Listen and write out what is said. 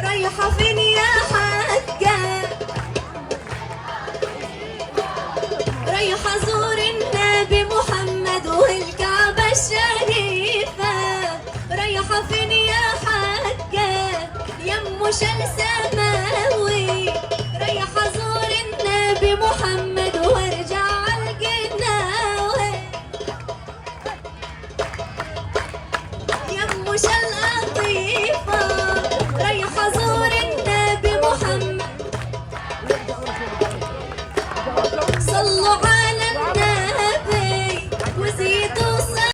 رايحة فين يا حاجة؟ رايحة أزور النبي محمد والكعبة الشريفة. رايحة فين يا حاجة يا أم سماوي؟ رايحة أزور النبي محمد وارجع عالجناوي. يا أم القطيف